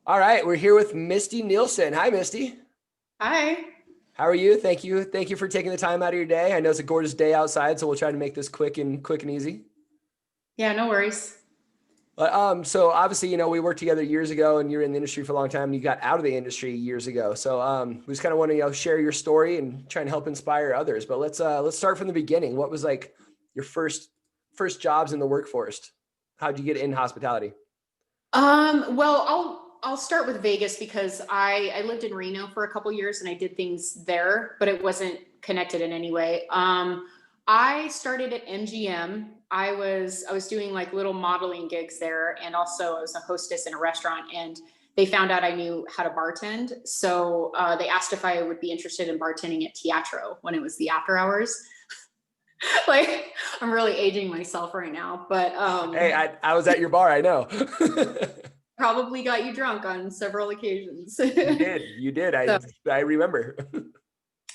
All right, we're here with Misty Nielsen. Hi, Misty. Hi. How are you? Thank you. Thank you for taking the time out of your day. I know it's a gorgeous day outside, so we'll try to make this quick and easy. Yeah, no worries. So obviously, we worked together years ago, and you're in the industry for a long time. And you got out of the industry years ago. So we just kind of want to share your story and try and help inspire others. But let's start from the beginning. What was like your first jobs in the workforce? How'd you get in hospitality? Well, I'll start with Vegas because I lived in Reno for a couple years and I did things there, but it wasn't connected in any way. I started at MGM. I was doing like little modeling gigs there, and also I was a hostess in a restaurant, and they found out I knew how to bartend. So they asked if I would be interested in bartending at Teatro when it was the after hours. Like, I'm really aging myself right now, but Hey, I was at your bar. I know. probably got you drunk on several occasions. You did. You did. So I remember.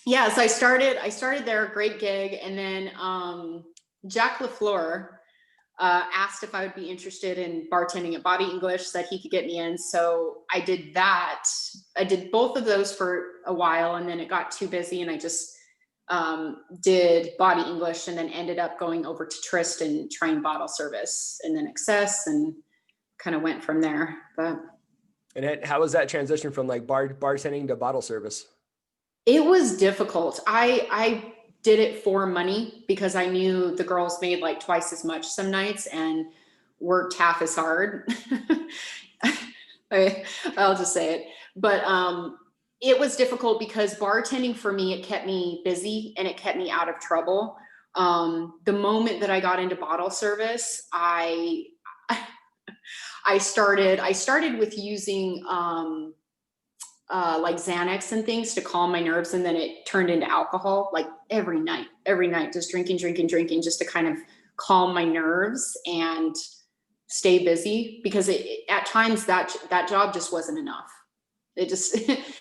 yeah, so I started there, great gig, and then Jack LaFleur asked if I would be interested in bartending at Body English, said he could get me in. So I did that. I did both of those for a while, and then it got too busy, and I just did Body English, and then ended up going over to Trist and trying bottle service, and then Excess, and kind of went from there. But How was that transition from like bartending to bottle service? it was difficult. I did it for money because I knew the girls made like twice as much some nights and worked half as hard. I'll just say it. But it was difficult because bartending for me, it kept me busy and it kept me out of trouble. The moment that I got into bottle service, I started with using like Xanax and things to calm my nerves, and then it turned into alcohol like every night, just drinking, just to kind of calm my nerves and stay busy, because at times that job just wasn't enough. It just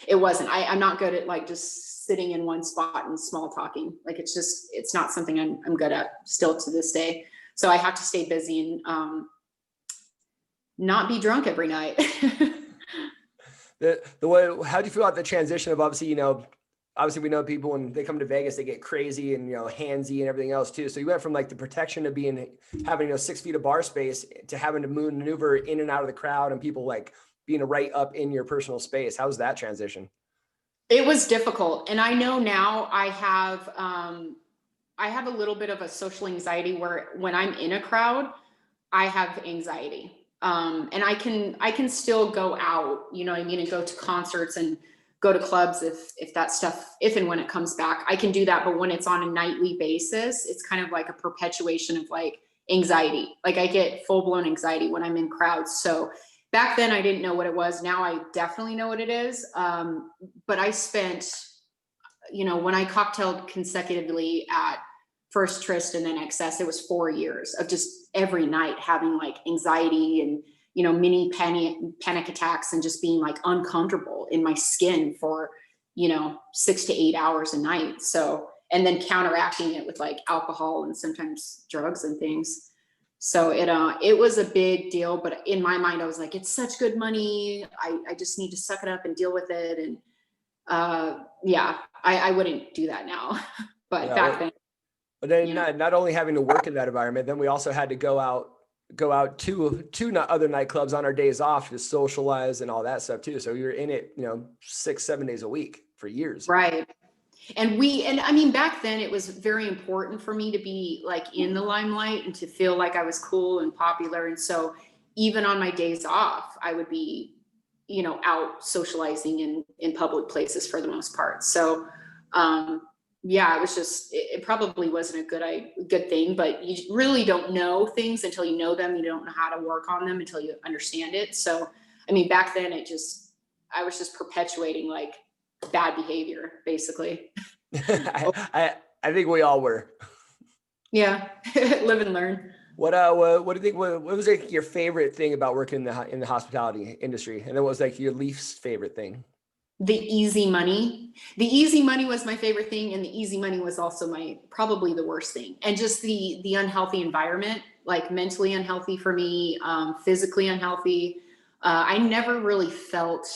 it wasn't. I'm not good at like just sitting in one spot and small talking. Like it's not something I'm good at still to this day. So I have to stay busy and not be drunk every night. The way, how do you feel about the transition of obviously we know people when they come to Vegas, they get crazy and, handsy and everything else too. So you went from like the protection of having 6 feet of bar space to having to maneuver in and out of the crowd and people like being right up in your personal space. How's that transition? It was difficult. And I know now I have a little bit of a social anxiety where when I'm in a crowd, I have anxiety. And I can still go out, you know what I mean, and go to concerts and go to clubs if that stuff, if and when it comes back, I can do that. But when it's on a nightly basis, it's kind of like a perpetuation of like anxiety. Like I get full blown anxiety when I'm in crowds. So back then I didn't know what it was. Now I definitely know what it is. But I spent, when I cocktailed consecutively at first Trist and then Excess, it was 4 years of just every night having like anxiety and, mini panic attacks and just being like uncomfortable in my skin for, 6 to 8 hours a night. So, and then counteracting it with like alcohol and sometimes drugs and things. So it was a big deal, but in my mind, I was like, it's such good money. I just need to suck it up and deal with it. And yeah, I wouldn't do that now, but Yeah. back then. But then Yeah. not only having to work in that environment, then we also had to go out to other nightclubs on our days off to socialize and all that stuff too. So you're in it, 6, 7 days a week for years. Right. And I mean, back then it was very important for me to be like in the limelight and to feel like I was cool and popular. And so even on my days off, I would be, out socializing in public places for the most part. So, yeah, it was just, it probably wasn't a good thing, but you really don't know things until you know them. You don't know how to work on them until you understand it. So, I mean, back then I was just perpetuating like bad behavior, basically. I think we all were. Yeah. Live and learn. What do you think? What was like your favorite thing about working in the hospitality industry? And then what was like your least favorite thing? The easy money. The easy money was my favorite thing, and the easy money was also probably the worst thing. And just the unhealthy environment, like mentally unhealthy for me, physically unhealthy. I never really felt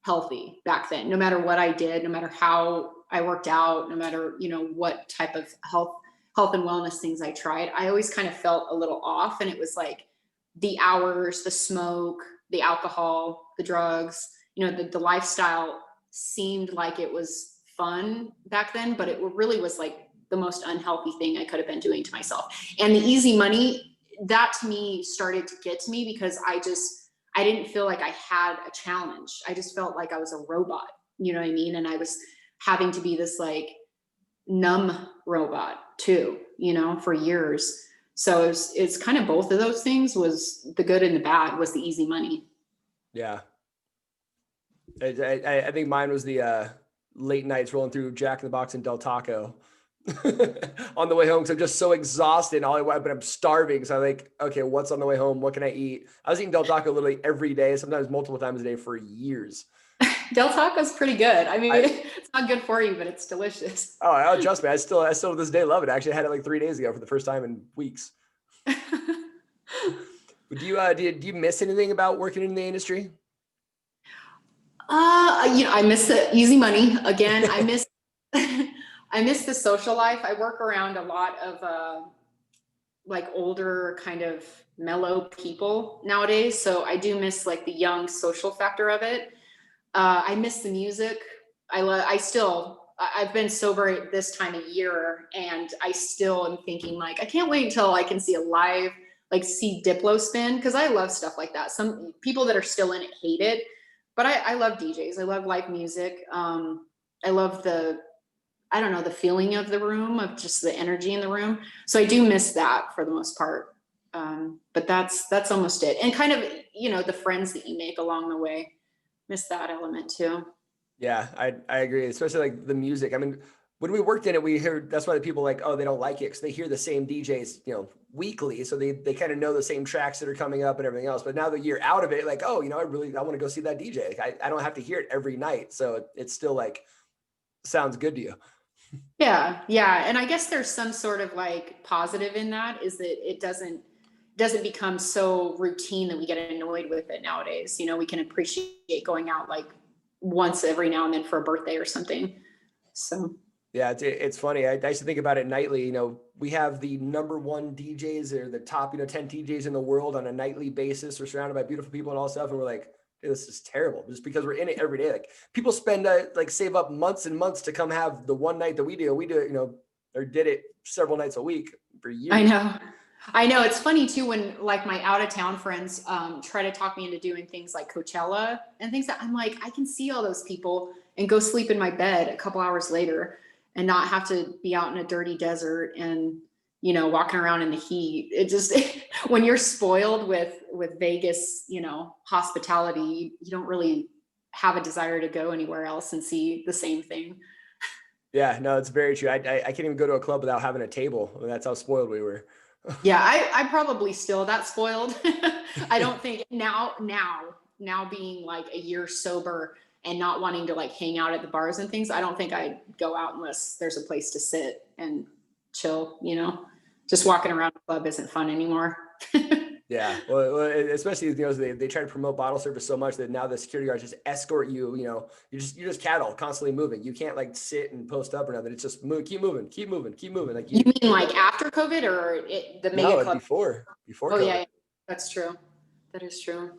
healthy back then, no matter what I did, no matter how I worked out, no matter, what type of health and wellness things I tried. I always kind of felt a little off. And it was like the hours, the smoke, the alcohol, the drugs, the lifestyle seemed like it was fun back then, but it really was like the most unhealthy thing I could have been doing to myself. And the easy money, that to me started to get to me because I didn't feel like I had a challenge. I just felt like I was a robot, you know what I mean? And I was having to be this like numb robot too, for years. So it's kind of both of those things. Was the good and the bad was the easy money. Yeah. I think mine was the late nights rolling through Jack in the Box and Del Taco on the way home because I'm just so exhausted. But I'm starving. So I'm like, okay, what's on the way home? What can I eat? I was eating Del Taco literally every day, sometimes multiple times a day for years. Del Taco's pretty good. I mean, it's not good for you, but it's delicious. Oh, trust me. I still to this day love it. Actually, I had it like 3 days ago for the first time in weeks. Do you miss anything about working in the industry? I miss the easy money. Again, I miss I miss the social life. I work around a lot of like older kind of mellow people nowadays. So I do miss like the young social factor of it. I miss the music. I've been sober this time of year and I still am thinking like, I can't wait until I can see a live, like see Diplo spin. Cause I love stuff like that. Some people that are still in it hate it, but I love DJs. I love live music. I love the feeling of the room, of just the energy in the room. So I do miss that for the most part. But that's almost it. And kind of, the friends that you make along the way, miss that element too. Yeah, I agree. Especially like the music. I mean, when we worked in it, we heard that's why the people like, oh, they don't like it because they hear the same DJs, weekly. So they kind of know the same tracks that are coming up and everything else. But now that you're out of it, like, oh, I want to go see that DJ. Like, I don't have to hear it every night. So it's still like sounds good to you. Yeah. Yeah. And I guess there's some sort of like positive in that is that it doesn't become so routine that we get annoyed with it nowadays. We can appreciate going out like once every now and then for a birthday or something. So yeah, it's funny. I used to think about it nightly. We have the number one DJs or the top 10 DJs in the world on a nightly basis. We're surrounded by beautiful people and all stuff, and we're like, dude, this is terrible. Just because we're in it every day. Like people spend like save up months and months to come have the one night that we do. We do it, or did it several nights a week for years. I know it's funny too when like my out of town friends try to talk me into doing things like Coachella and things that I'm like, I can see all those people and go sleep in my bed a couple hours later and not have to be out in a dirty desert and walking around in the heat. It just when you're spoiled with Vegas, hospitality, you don't really have a desire to go anywhere else and see the same thing. Yeah, no, it's very true. I can't even go to a club without having a table. I mean, that's how spoiled we were. Yeah, I probably still that spoiled. I don't think now being like a year sober and not wanting to like hang out at the bars and things, I don't think I'd go out unless there's a place to sit and chill, just walking around the club isn't fun anymore. Yeah, well, especially they try to promote bottle service so much that now the security guards just escort you. You're just cattle constantly moving. You can't like sit and post up or nothing. It's just keep moving. Like you mean like after COVID or the mega club? Before Oh COVID. yeah, that's true. That is true.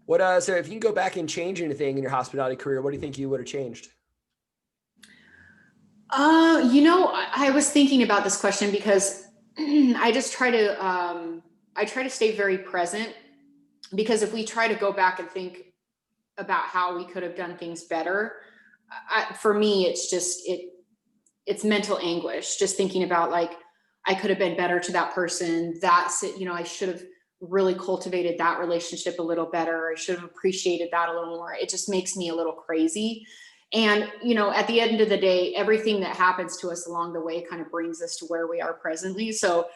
What so if you can go back and change anything in your hospitality career, what do you think you would have changed? I was thinking about this question because I just try to stay very present, because if we try to go back and think about how we could have done things better, for me, it's mental anguish, just thinking about like, I could have been better to that person. I should have really cultivated that relationship a little better. I should have appreciated that a little more. It just makes me a little crazy. And, at the end of the day, everything that happens to us along the way kind of brings us to where we are presently. So,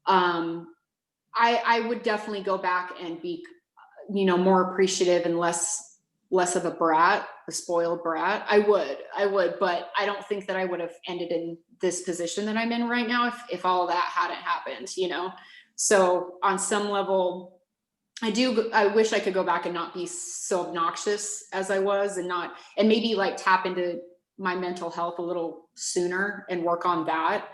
I would definitely go back and be, more appreciative and less of a spoiled brat. I would, but I don't think that I would have ended in this position that I'm in right now if all of that hadn't happened, So on some level, I wish I could go back and not be so obnoxious as I was, and maybe like tap into my mental health a little sooner and work on that.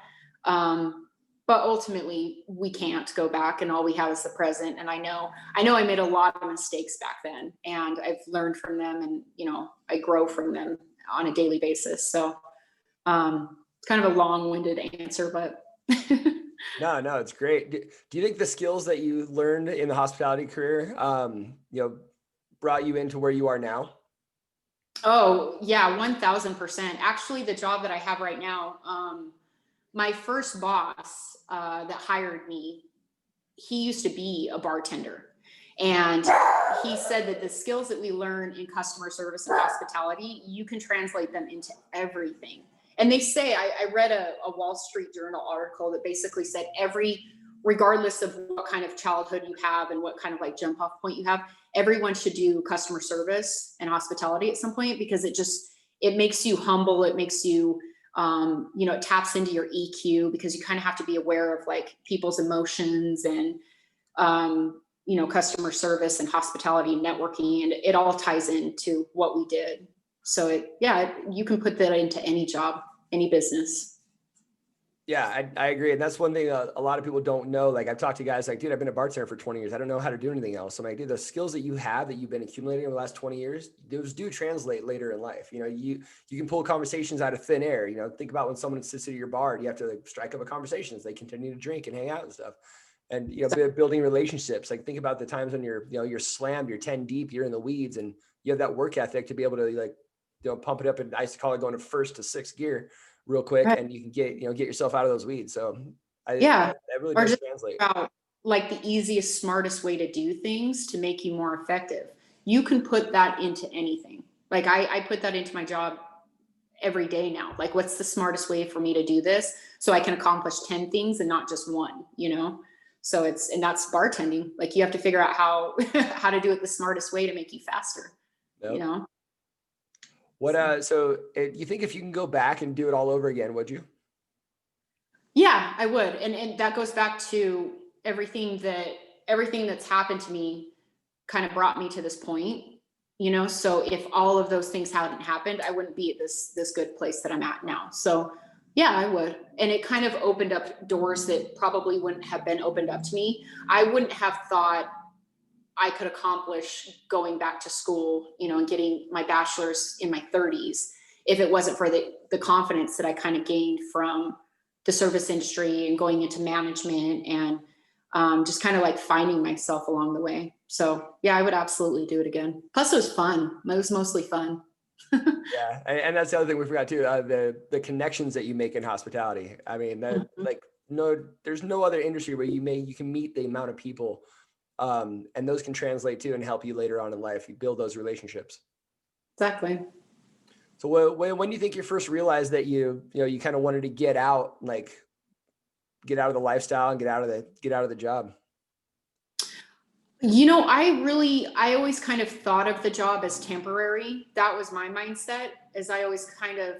But ultimately we can't go back, and all we have is the present. And I know I made a lot of mistakes back then, and I've learned from them, and, I grow from them on a daily basis. So, it's kind of a long-winded answer, but No, it's great. Do you think the skills that you learned in the hospitality career, brought you into where you are now? oh yeah, 1000%. Actually, the job that I have right now, my first boss that hired me, he used to be a bartender. And he said that the skills that we learn in customer service and hospitality, you can translate them into everything. And they say, I read a Wall Street Journal article that basically said regardless of what kind of childhood you have and what kind of like jump off point you have, everyone should do customer service and hospitality at some point, because it makes you humble. It makes you, it taps into your EQ, because you kind of have to be aware of like people's emotions, and, customer service and hospitality and networking, and it all ties into what we did. So you can put that into any job, any business. Yeah, I agree. And that's one thing a lot of people don't know. Like I've talked to guys like, dude, I've been a bartender for 20 years. I don't know how to do anything else. So I'm like, dude, the skills that you have that you've been accumulating over the last 20 years, those do translate later in life. You can pull conversations out of thin air. Think about when someone sits at your bar and you have to like strike up a conversation as they continue to drink and hang out and stuff. And building relationships. Like think about the times when you're slammed, you're 10 deep, you're in the weeds, and you have that work ethic to be able to like, pump it up. And I used to call it going to first to sixth gear real quick, Right. and you can get yourself out of those weeds. So Yeah. that really Or does just translate. about like the easiest, smartest way to do things to make you more effective. You can put that into anything. Like I put that into my job every day now. Like, what's the smartest way for me to do this so I can accomplish 10 things and not just one? So and that's bartending. Like, you have to figure out how how to do it the smartest way to make you faster, you Nope. know? What you think if you can go back and do it all over again, would you? Yeah, I would. And that goes back to everything that's happened to me kind of brought me to this point. So if all of those things hadn't happened, I wouldn't be at this good place that I'm at now. So yeah, I would. And it kind of opened up doors that probably wouldn't have been opened up to me. I wouldn't have thought I could accomplish going back to school, and getting my bachelor's in my 30s, if it wasn't for the confidence that I kind of gained from the service industry and going into management, and just kind of like finding myself along the way. So yeah, I would absolutely do it again. Plus, it was fun. It was mostly fun. Yeah, and that's the other thing we forgot too. The connections that you make in hospitality. I mean, that Mhm. like no, there's no other industry where you can meet the amount of people, and those can translate to and help you later on in life. You build those relationships. Exactly. So when do you think you first realized that you kind of wanted to get out, like get out of the lifestyle and get out of the job? I always kind of thought of the job as temporary. That was my mindset, as I always kind of,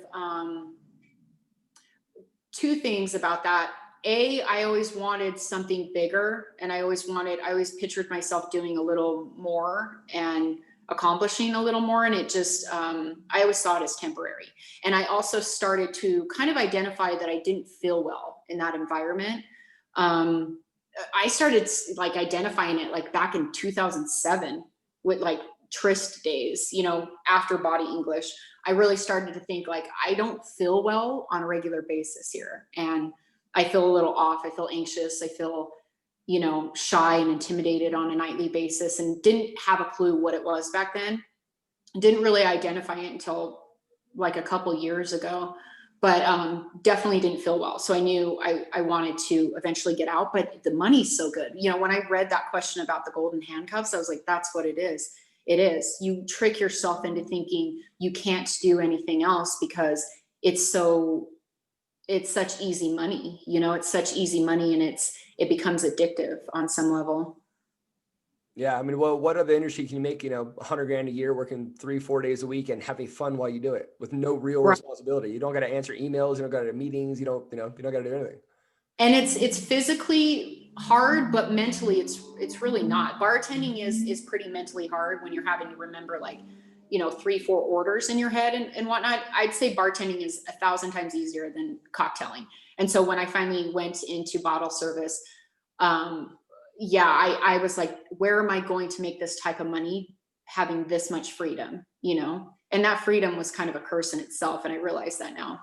two things about that. I always wanted something bigger, and I always pictured myself doing a little more and accomplishing a little more. And I always saw it as temporary. And I also started to kind of identify that I didn't feel well in that environment. Um, I started like identifying it like back in 2007 with like tryst days, after body English. I really started to think like, I don't feel well on a regular basis here. And I feel a little off. I feel anxious. I feel, shy and intimidated on a nightly basis, and didn't have a clue what it was back then. Didn't really identify it until like a couple years ago, but definitely didn't feel well. So I knew I wanted to eventually get out, but the money's so good. When I read that question about the golden handcuffs, I was like, that's what it is. It is. You trick yourself into thinking you can't do anything else because it's so it's such easy money. It's such easy money, and it becomes addictive on some level. Yeah, I mean, well, what other industry can you make 100 grand a year, working 3-4 days a week, and having fun while you do it with no real Right. responsibility? You don't got to answer emails, you don't got to meetings, you don't got to do anything. And it's physically hard, but mentally it's really not. Bartending is pretty mentally hard when you're having to remember like, 3-4 orders in your head and whatnot. I'd say bartending is 1,000 times easier than cocktailing. And so when I finally went into bottle service, yeah, I was like, where am I going to make this type of money having this much freedom, And that freedom was kind of a curse in itself. And I realize that now.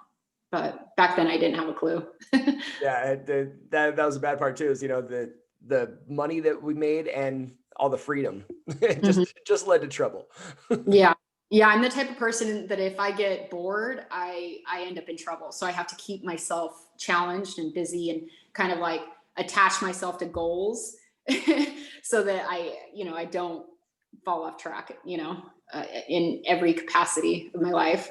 But back then I didn't have a clue. Yeah, that was the bad part too. Is the money that we made and all the freedom it Mhm. just led to trouble. Yeah. Yeah. I'm the type of person that if I get bored, I end up in trouble. So I have to keep myself challenged and busy and kind of like attach myself to goals so that I don't fall off track, in every capacity of my life.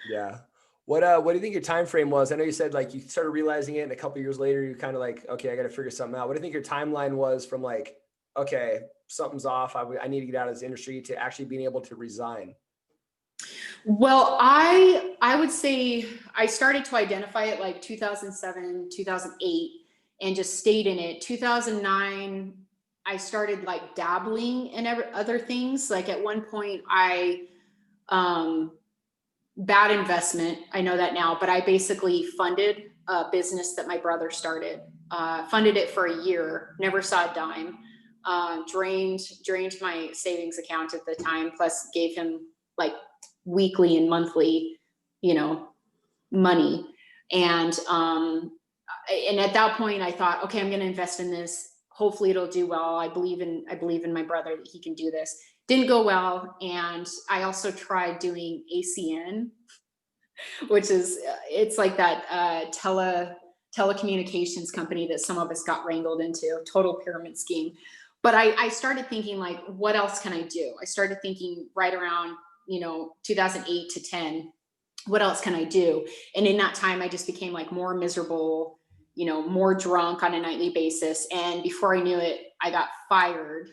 Yeah. What do you think your time frame was? I know you said like you started realizing it and a couple of years later you kind of like, okay, I got to figure something out. What do you think your timeline was from like, okay, something's off. I need to get out of this industry to actually being able to resign? Well, I would say I started to identify it like 2007, 2008 and just stayed in it. 2009 I started like dabbling in other things. Like at one point I um bad investment, I know that now, but I basically funded a business that my brother started. Funded it for a year, never saw a dime. Drained my savings account at the time, plus gave him like weekly and monthly, you know, money. And and at that point I thought, okay, I'm going to invest in this. Hopefully it'll do well. I believe in my brother that he can do this. Didn't go well. And I also tried doing ACN, which is it's like that telecommunications company that some of us got wrangled into, total pyramid scheme. But I started thinking like, what else can I do? I started thinking right around 2008 to 10, what else can I do? And in that time I just became like more miserable, more drunk on a nightly basis. And before I knew it, I got fired.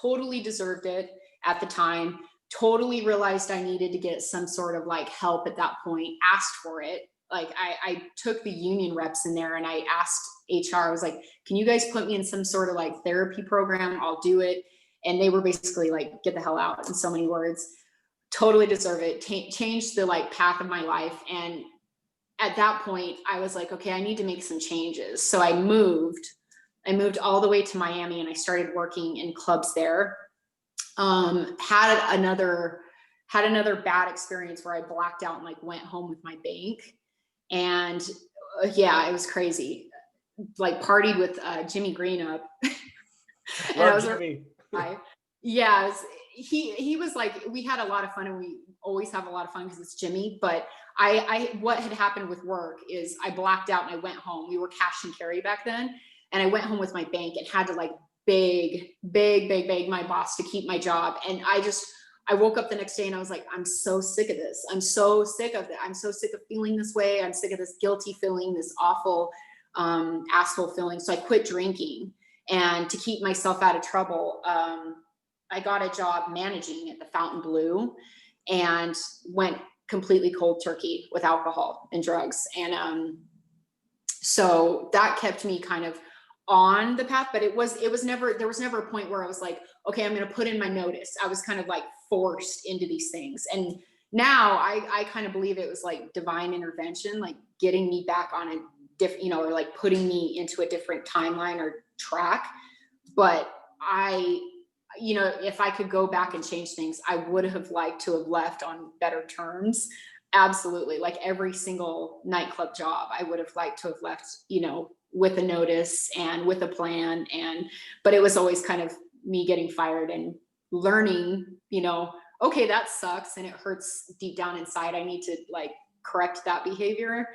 Totally deserved it at the time. Totally realized I needed to get some sort of like help at that point, asked for it. Like I took the union reps in there and I asked HR, I was like, can you guys put me in some sort of like therapy program? I'll do it. And they were basically like, get the hell out, in so many words. Totally deserve it. Changed the like path of my life. And at that point I was like, okay, I need to make some changes. So I moved all the way to Miami and I started working in clubs there. Had another bad experience where I blacked out and like went home with my bank. And yeah, it was crazy. Like partied with Jimmy Green up. And I Love was Jimmy. yeah, he was like, we had a lot of fun and we always have a lot of fun because it's Jimmy. But what had happened with work is I blacked out and I went home. We were cash and carry back then. And I went home with my bank and had to like beg my boss to keep my job. And I woke up the next day and I was like, I'm so sick of this. I'm so sick of it. I'm so sick of feeling this way. I'm sick of this guilty feeling, this awful asshole feeling. So I quit drinking. And to keep myself out of trouble, I got a job managing at the Fountain Blue and went completely cold turkey with alcohol and drugs. And so that kept me kind of on the path, but there was never a point where I was like, okay, I'm going to put in my notice. I was kind of like forced into these things. And now I kind of believe it was like divine intervention, like getting me back on a different, or like putting me into a different timeline or track. But if I could go back and change things, I would have liked to have left on better terms. Absolutely. Like every single nightclub job, I would have liked to have left, with a notice and with a plan. But it was always kind of me getting fired and learning, okay, that sucks and it hurts deep down inside. I need to like correct that behavior.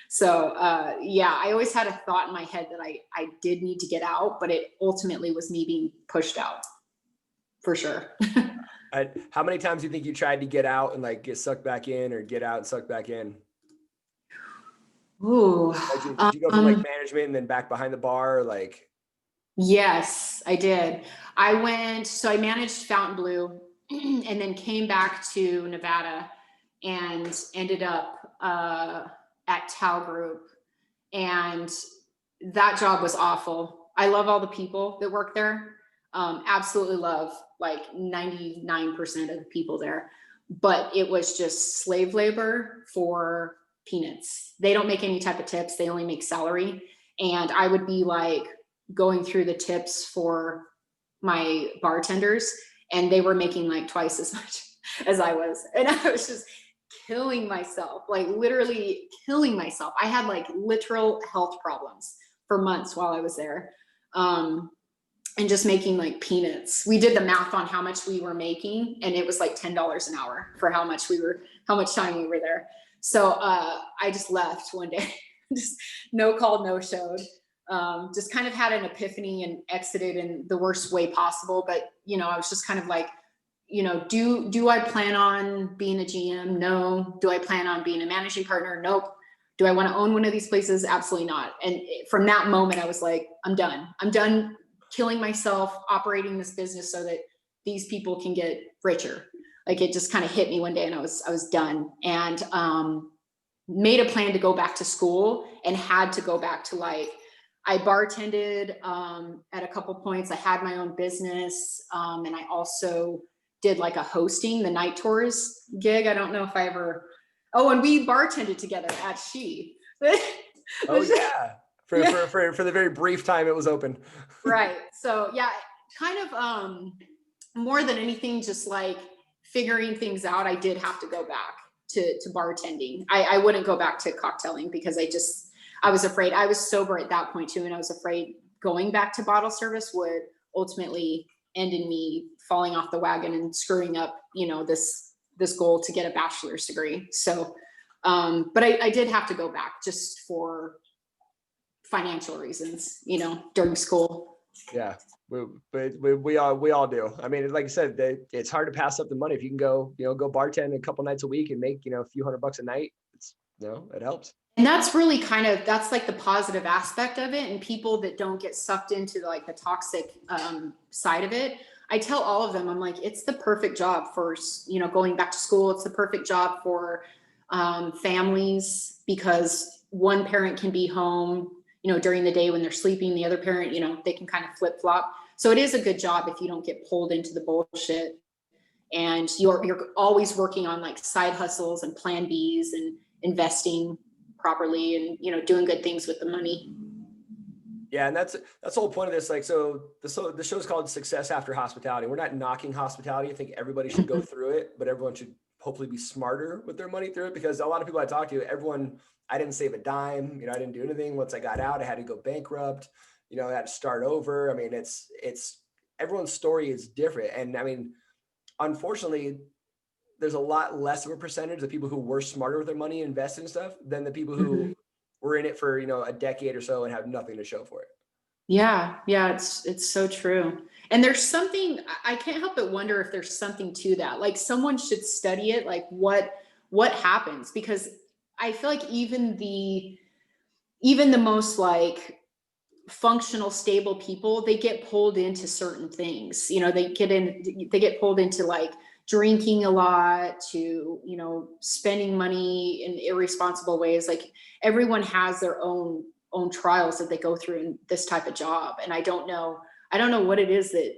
So yeah, I always had a thought in my head that I did need to get out, but it ultimately was me being pushed out for sure. How many times do you think you tried to get out and like get sucked back in, or get out and sucked back in? Ooh, Like, did you go from like management and then back behind the bar? Or like, yes, I did. So I managed Fountain Blue and then came back to Nevada and ended up at Tao Group. And that job was awful. I love all the people that work there. Absolutely love like 99% of the people there, but it was just slave labor for peanuts. They don't make any type of tips. They only make salary. And I would be like going through the tips for my bartenders, and they were making like twice as much as I was. And I was just killing myself, like literally killing myself. I had like literal health problems for months while I was there. And just making like peanuts. We did the math on how much we were making, and it was like $10 an hour for how much time we were there. So I just left one day, just no called, no showed. Just kind of had an epiphany and exited in the worst way possible. But I was just kind of like, do I plan on being a GM? No. Do I plan on being a managing partner? Nope. Do I want to own one of these places? Absolutely not. And from that moment, I was like, I'm done. I'm done killing myself operating this business so that these people can get richer. Like it just kind of hit me one day, and I was done, and made a plan to go back to school, and had to go back to I bartended at a couple points. I had my own business, and I also did like a hosting, the night tours gig. I don't know if I ever. Oh, and we bartended together at She. Oh yeah. For the very brief time it was open. Right. So yeah, kind of more than anything, just like figuring things out. I did have to go back to bartending. I wouldn't go back to cocktailing because I was afraid. I was sober at that point too, and I was afraid going back to bottle service would ultimately end in me falling off the wagon and screwing up, this goal to get a bachelor's degree. So, but I did have to go back just for financial reasons, during school. Yeah, we all do. I mean, like I said, it's hard to pass up the money if you can go bartend a couple nights a week and make a few $100 a night. It's it helps. And that's really that's like the positive aspect of it. And people that don't get sucked into like the toxic side of it, I tell all of them, I'm like, it's the perfect job for going back to school. It's the perfect job for families, because one parent can be home during the day when they're sleeping. The other parent, they can kind of flip flop. So it is a good job if you don't get pulled into the bullshit, and you're always working on like side hustles and plan Bs and investing properly and, doing good things with the money. Yeah. And that's the whole point of this. Like, so the show's called Success After Hospitality. We're not knocking hospitality. I think everybody should go through it, but everyone should hopefully be smarter with their money through it, because a lot of people I talk to, I didn't save a dime. I didn't do anything. Once I got out, I had to go bankrupt, I had to start over. I mean, it's everyone's story is different. And I mean, unfortunately, there's a lot less of a percentage of people who were smarter with their money and invested in stuff than the people who were in it for, a decade or so and have nothing to show for it. Yeah. It's so true. And there's something, I can't help but wonder if there's something to that. Like someone should study it, like what happens, because I feel like even the most like functional, stable people, they get pulled into certain things. They get pulled into like drinking a lot, to spending money in irresponsible ways. Like everyone has their own trials that they go through in this type of job, and I don't know what it is that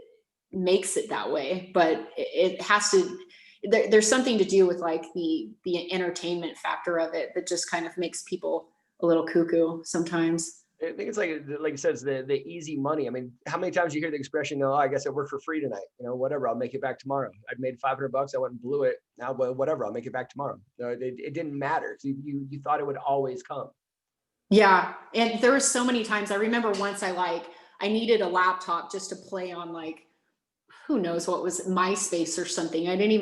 makes it that way, but it has to. There's something to do with like the entertainment factor of it that just kind of makes people a little cuckoo sometimes. I think it's like you said, it's the easy money. I mean, how many times you hear the expression, "Oh, I guess I worked for free tonight. Whatever, I'll make it back tomorrow. I made $500. I went and blew it. Now, whatever, I'll make it back tomorrow." It didn't matter. You thought it would always come. Yeah, and there were so many times. I remember once I needed a laptop just to play on like, who knows what was MySpace or something. I didn't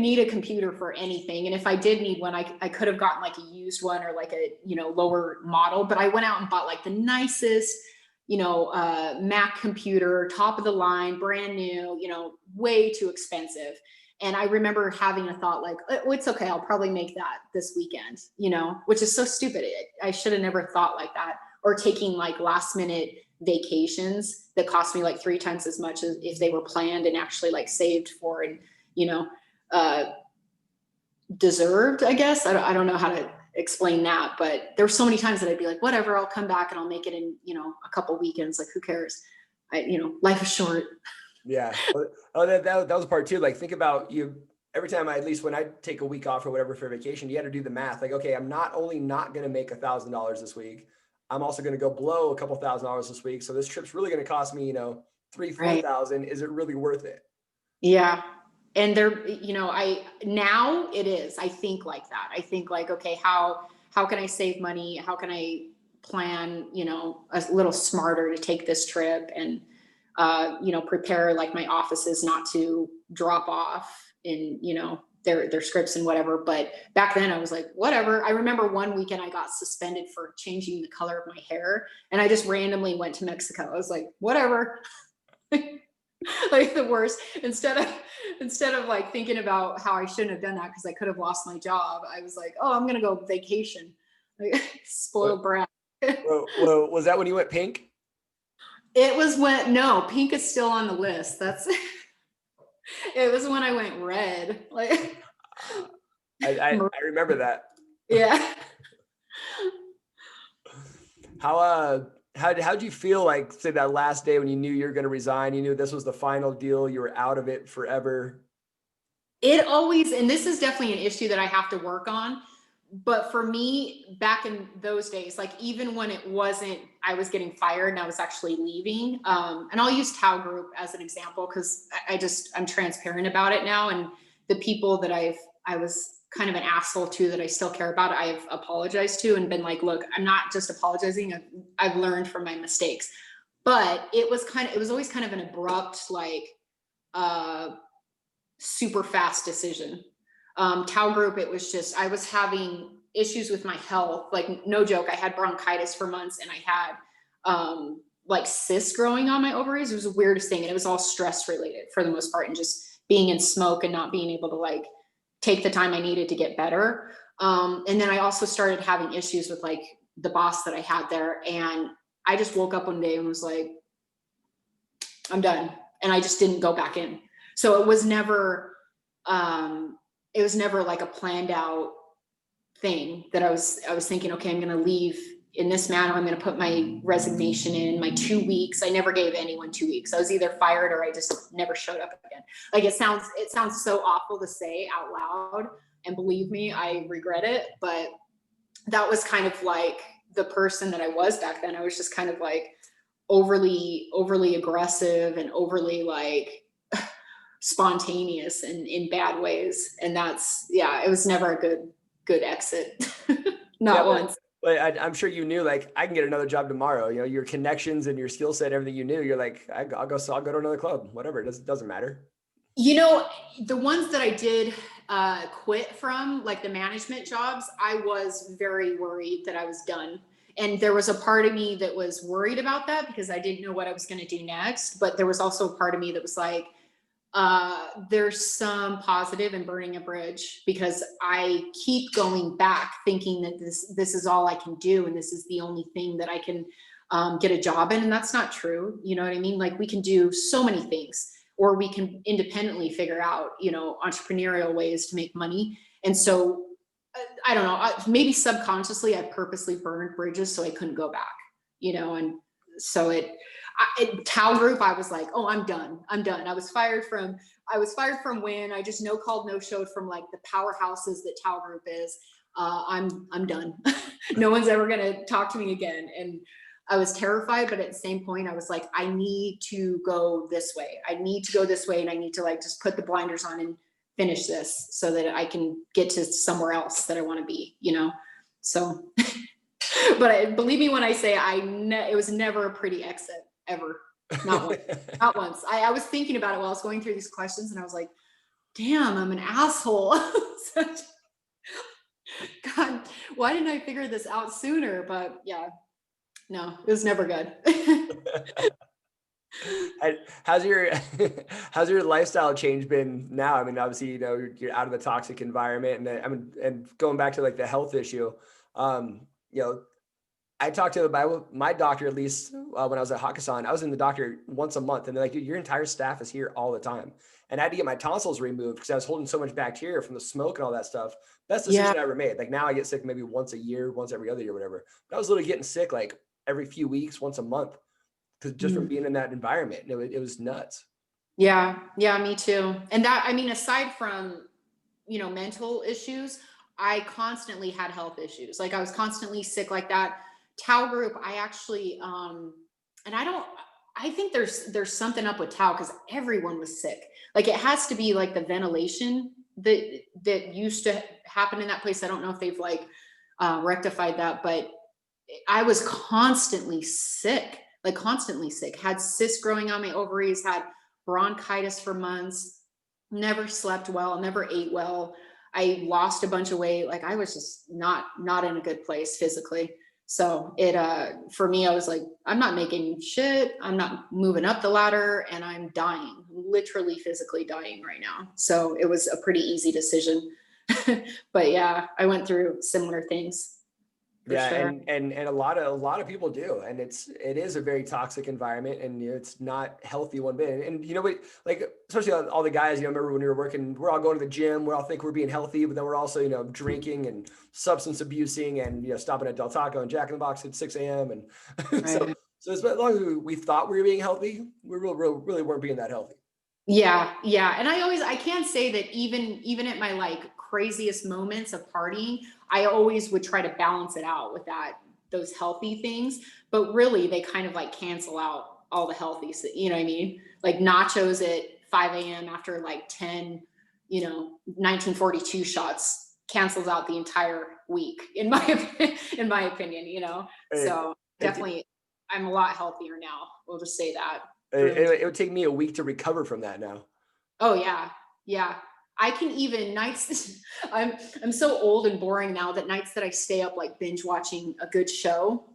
need a computer for anything. And if I did need one, I could have gotten like a used one or like a, lower model, but I went out and bought like the nicest, Mac computer, top of the line, brand new, way too expensive. And I remember having a thought like, oh, it's okay, I'll probably make that this weekend, which is so stupid. I should have never thought like that. Or taking like last minute vacations that cost me like 3 times as much as if they were planned and actually like saved for and, deserved, I guess. I don't know how to explain that. But there were so many times that I'd be like, whatever, I'll come back and I'll make it in, a couple weekends. Like, who cares? Life is short. Yeah. Oh, that was part two. Like, think about you every time at least when I take a week off or whatever for vacation, you had to do the math. Like, okay, I'm not only not going to make $1,000 this week, I'm also going to go blow a couple $1,000s this week. So this trip's really going to cost me, 3,000-4,000. Is it really worth it? Yeah. And now it is, I think like that. I think like, okay, how can I save money? How can I plan, a little smarter to take this trip and, prepare like my offices not to drop off in, their scripts and whatever. But back then I was like, whatever. I remember one weekend I got suspended for changing the color of my hair, and I just randomly went to Mexico. I was like, whatever. Like the worst. Instead of like thinking about how I shouldn't have done that because I could have lost my job, I was like, oh, I'm gonna go vacation. Like, spoiled brat. Well, was that when you went pink? It was no, pink is still on the list. It was when I went red. Like, I remember that. Yeah. How'd you feel like, say, that last day when you knew you were going to resign? You knew this was the final deal. You were out of it forever. It always, and this is definitely an issue that I have to work on. But for me, back in those days, like even when it wasn't, I was getting fired and I was actually leaving. And I'll use Tao Group as an example because I'm transparent about it now. And the people that I was kind of an asshole to that I still care about, I've apologized to and been like, look, I'm not just apologizing. I've learned from my mistakes. But it was always kind of an abrupt, like super fast decision. Tao Group, it was just, I was having issues with my health. Like, no joke, I had bronchitis for months and I had like cysts growing on my ovaries. It was the weirdest thing. And it was all stress related for the most part, and just being in smoke and not being able to like take the time I needed to get better. And then I also started having issues with like the boss that I had there. And I just woke up one day and was like, I'm done. And I just didn't go back in. So it was never like a planned out thing that I was thinking, okay, I'm going to leave in this manner. I'm going to put my resignation in my 2 weeks. I never gave anyone 2 weeks. I was either fired or I just never showed up again. Like, it sounds so awful to say out loud, and believe me, I regret it. But that was kind of like the person that I was back then. I was just kind of like overly aggressive and overly like spontaneous and in bad ways. And it was never a good exit. Not once. But I'm sure you knew, like, I can get another job tomorrow. Your connections and your skill set, everything you knew, you're like, I'll go to another club, whatever. It doesn't matter. The ones that I did quit from, like the management jobs, I was very worried that I was done. And there was a part of me that was worried about that because I didn't know what I was going to do next. But there was also a part of me that was like, there's some positive in burning a bridge, because I keep going back thinking that this is all I can do. And this is the only thing that I can get a job in. And that's not true. You know what I mean? Like, we can do so many things, or we can independently figure out, entrepreneurial ways to make money. And so I don't know, maybe subconsciously I purposely burned bridges so I couldn't go back, and so Tao Group, I was like, oh, I'm done. I was fired from Win. I just no called, no showed from like the powerhouses that Tao Group is. I'm done. No one's ever going to talk to me again. And I was terrified, but at the same point, I was like, I need to go this way. And I need to like just put the blinders on and finish this so that I can get to somewhere else that I want to be, So, but believe me when I say it was never a pretty exit, ever. Not once. Not once. I was thinking about it while I was going through these questions, and I was like, damn, I'm an asshole. God, why didn't I figure this out sooner? But yeah, no, it was never good. How's your lifestyle change been now? I mean, obviously, you're out of the toxic environment, and and going back to like the health issue, I talked to my doctor, at least when I was at Hakkasan. I was in the doctor once a month, and they're like, your entire staff is here all the time. And I had to get my tonsils removed because I was holding so much bacteria from the smoke and all that stuff. Best Yeah. decision I ever made. Like now I get sick maybe once a year, once every other year, whatever. But I was literally getting sick like every few weeks, once a month, because just from Mm. being in that environment, it was nuts. Yeah. Yeah, me too. And that, I mean, aside from, mental issues, I constantly had health issues. Like I was constantly sick like that. Tau group, I actually, and I think there's something up with Tau because everyone was sick. Like it has to be like the ventilation that used to happen in that place. I don't know if they've like rectified that, but I was constantly sick, had cysts growing on my ovaries, had bronchitis for months, never slept well, never ate well. I lost a bunch of weight. Like I was just not in a good place physically. So it for me, I was like, I'm not making shit. I'm not moving up the ladder and I'm dying, literally physically dying right now. So it was a pretty easy decision. But yeah, I went through similar things for Yeah, sure. and a lot of people do, and it is a very toxic environment, and it's not healthy one bit. And you know what, like especially all the guys, remember when we were working, we're all going to the gym, we all think we're being healthy, but then we're also drinking and substance abusing, and stopping at Del Taco and Jack in the Box at 6 a.m. and so Right. so as long as we thought we were being healthy, we really weren't being that healthy. Yeah, yeah. And I can say that even at my like craziest moments of partying, I always would try to balance it out with those healthy things. But really they kind of like cancel out all the healthy, you know what I mean? Like nachos at 5 a.m. after like 10, 1942 shots cancels out the entire week in my in my opinion. It, So it, definitely I'm a lot healthier now. We'll just say that through and it, through. it would take me a week to recover from that now. Oh yeah. Yeah. I can even nights I'm so old and boring now that nights that I stay up like binge watching a good show,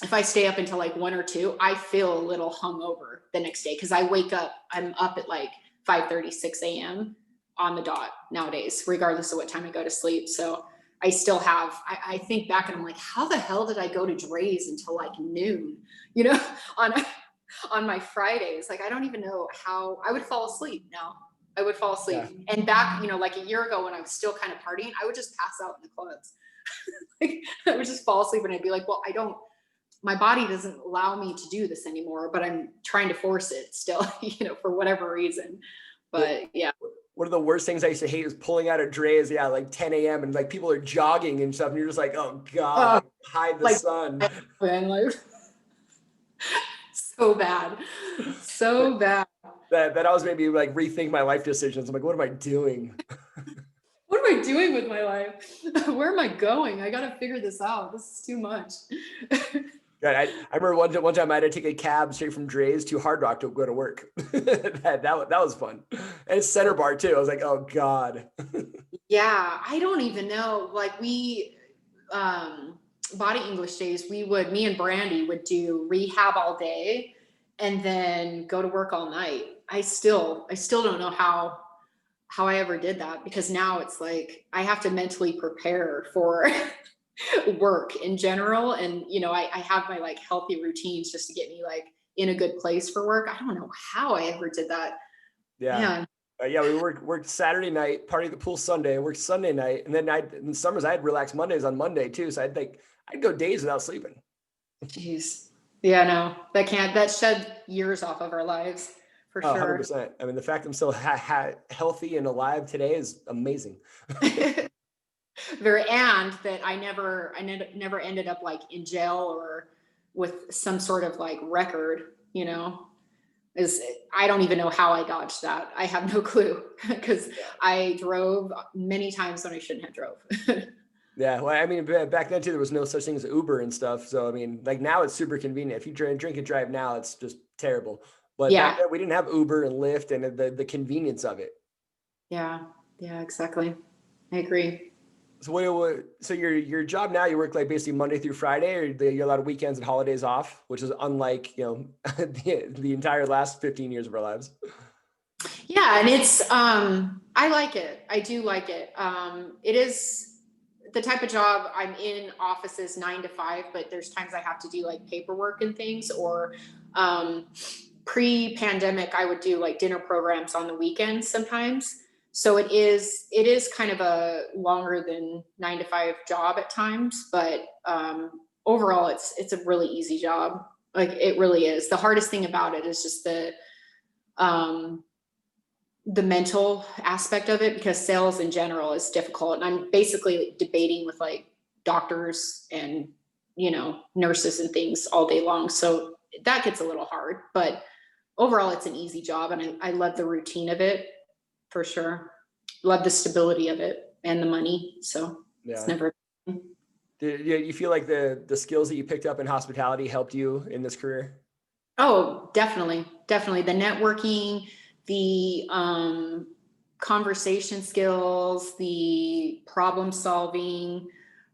if I stay up until like 1 or 2, I feel a little hungover the next day because I'm up at like 5:30, 6 a.m. on the dot nowadays, regardless of what time I go to sleep. So I still have I think back and I'm like, how the hell did I go to Dre's until like noon, you know, on on my Fridays? Like I don't even know how I would fall asleep now. I would fall asleep. Yeah. And back, like a year ago when I was still kind of partying, I would just pass out in the clubs. Like, I would just fall asleep and I'd be like, well, my body doesn't allow me to do this anymore, but I'm trying to force it still, for whatever reason. But yeah. One of the worst things I used to hate is pulling out of Dre's, like 10 a.m. and like people are jogging and stuff, and you're just like, oh God, Uh, like hide the like, sun. like so bad. So bad. That I was maybe like rethink my life decisions. I'm like, what am I doing? What am I doing with my life? Where am I going? I got to figure this out. This is too much. Yeah, I remember one time I had to take a cab straight from Dre's to Hard Rock to go to work. that was fun. And it's Center Bar too. I was like, oh God. Yeah, I don't even know. Like body English days, me and Brandy would do rehab all day and then go to work all night. I still don't know how I ever did that because now it's like I have to mentally prepare for work in general. And, I have my like healthy routines just to get me like in a good place for work. I don't know how I ever did that. Yeah. Man. Yeah, we worked Saturday night, party at the pool Sunday, worked Sunday night, and then in summers I had relaxed Mondays on Monday too. So I'd go days without sleeping. Jeez. Yeah, no, that shed years off of our lives for Oh, sure. 100%. I mean, the fact I'm still healthy and alive today is amazing. And that I never ended up like in jail or with some sort of like record, is I don't even know how I dodged that. I have no clue because I drove many times when I shouldn't have drove. Yeah, well, I mean, back then too, there was no such thing as Uber and stuff. So I mean, like now it's super convenient. If you drink and drive now, it's just terrible. But back Yeah. then we didn't have Uber and Lyft and the convenience of it. Yeah. Yeah, exactly. I agree. So so your job now, you work like basically Monday through Friday, or you a lot of weekends and holidays off, which is unlike the entire last 15 years of our lives. Yeah. And it's, I like it. I do like it. It is the type of job I'm in, offices 9 to 5, but there's times I have to do like paperwork and things, or pre-pandemic, I would do like dinner programs on the weekends sometimes. So it is kind of a longer than 9 to 5 job at times, but overall it's a really easy job. Like it really is. The hardest thing about it is just the mental aspect of it, because sales in general is difficult. And I'm basically debating with like doctors and, nurses and things all day long. So that gets a little hard, but overall it's an easy job. And I love the routine of it for sure. Love the stability of it and the money. So it's Yeah. never. Do you feel like the skills that you picked up in hospitality helped you in this career? Oh, definitely. Definitely. The networking, the conversation skills, the problem solving,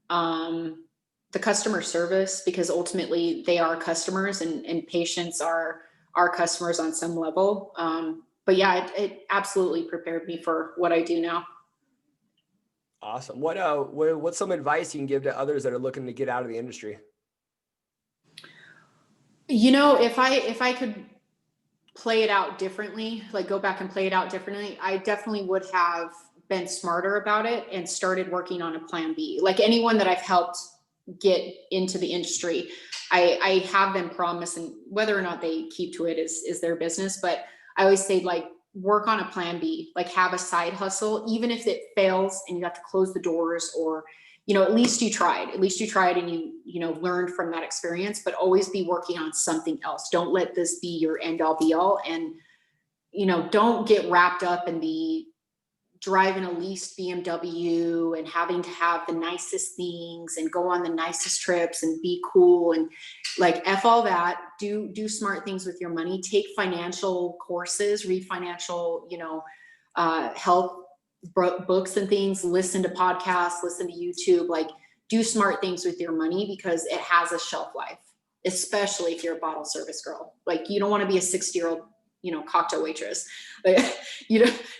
the customer service, because ultimately they are customers, and patients are our customers on some level. But yeah, it absolutely prepared me for what I do now. Awesome. What's some advice you can give to others that are looking to get out of the industry? If I could play it out differently, like go back and play it out differently, I definitely would have been smarter about it and started working on a plan B. Like anyone that I've helped get into the industry, I have them promise, and whether or not they keep to it is their business. But I always say, like, work on a plan B, like have a side hustle, even if it fails and you have to close the doors, or at least you tried. At least you tried, and you learned from that experience. But always be working on something else. Don't let this be your end all be all. And don't get wrapped up in the driving a leased BMW and having to have the nicest things and go on the nicest trips and be cool, and like F all that. Do smart things with your money. Take financial courses, read financial, health books and things, listen to podcasts, listen to YouTube, like do smart things with your money, because it has a shelf life, especially if you're a bottle service girl. Like you don't want to be a 60-year-old, cocktail waitress. Like,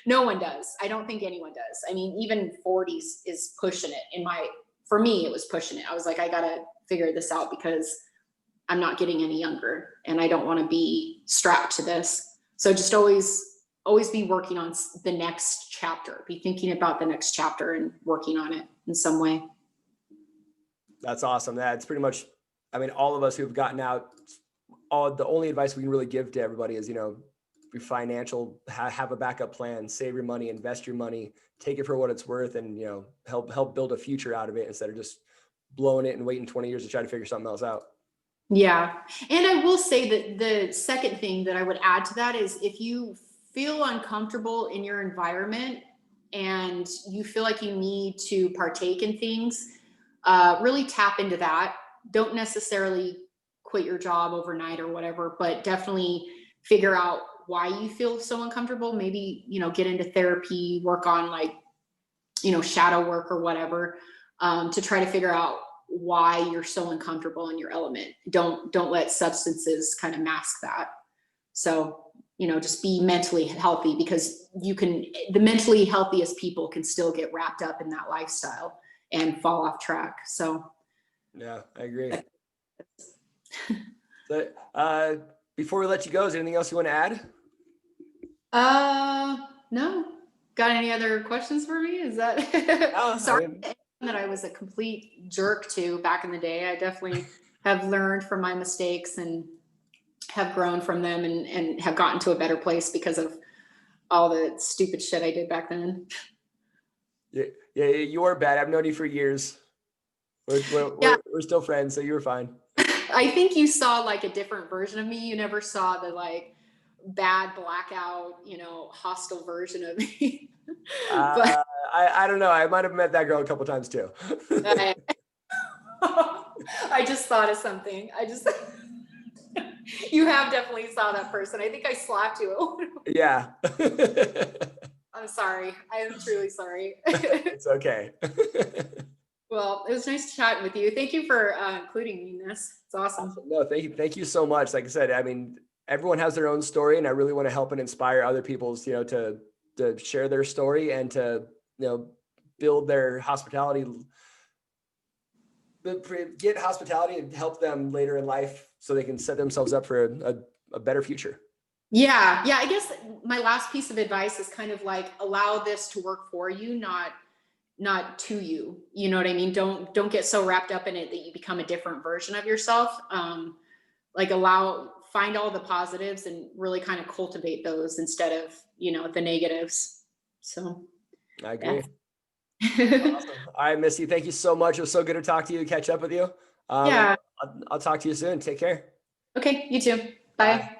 no one does. I don't think anyone does. I mean, even 40s is pushing it. For me, it was pushing it. I was like, I got to figure this out, because I'm not getting any younger and I don't want to be strapped to this. So just always be working on the next chapter, be thinking about the next chapter and working on it in some way. That's awesome. That's pretty much, I mean, all of us who've gotten out, the only advice we can really give to everybody is, be financial, have a backup plan, save your money, invest your money, take it for what it's worth, and, help build a future out of it, instead of just blowing it and waiting 20 years to try to figure something else out. Yeah. And I will say that the second thing that I would add to that is, if you feel uncomfortable in your environment and you feel like you need to partake in things, really tap into that. Don't necessarily quit your job overnight or whatever, but definitely figure out why you feel so uncomfortable. Maybe, get into therapy, work on like, shadow work or whatever, to try to figure out why you're so uncomfortable in your element. Don't let substances kind of mask that. So, just be mentally healthy, because the mentally healthiest people can still get wrapped up in that lifestyle and fall off track. So yeah, I agree. So, before we let you go, is there anything else you want to add? No. Got any other questions for me? Is that sorry that I was a complete jerk to back in the day. I definitely have learned from my mistakes and have grown from them, and have gotten to a better place because of all the stupid shit I did back then. Yeah, you are bad. I've known you for years. We're still friends, so you were fine. I think you saw like a different version of me. You never saw the like bad blackout, hostile version of me. But I don't know. I might have met that girl a couple times too. I just thought of something. You have definitely saw that person. I think I slapped you. Yeah. I'm sorry. I am truly sorry. It's okay. Well, it was nice chatting with you. Thank you for including me in this. It's awesome. No, thank you. Thank you so much. Like I said, I mean, everyone has their own story, and I really want to help and inspire other people's, to share their story and to, build their hospitality get hospitality and help them later in life so they can set themselves up for a better future. Yeah. Yeah. I guess my last piece of advice is kind of like, allow this to work for you, not to you. You know what I mean? Don't get so wrapped up in it that you become a different version of yourself. Like find all the positives and really kind of cultivate those instead of, the negatives. So I agree. yeah. Awesome. All right, Misty, thank you so much. It was so good to talk to you, catch up with you. Yeah. I'll talk to you soon. Take care. Okay. You too. Bye. Bye.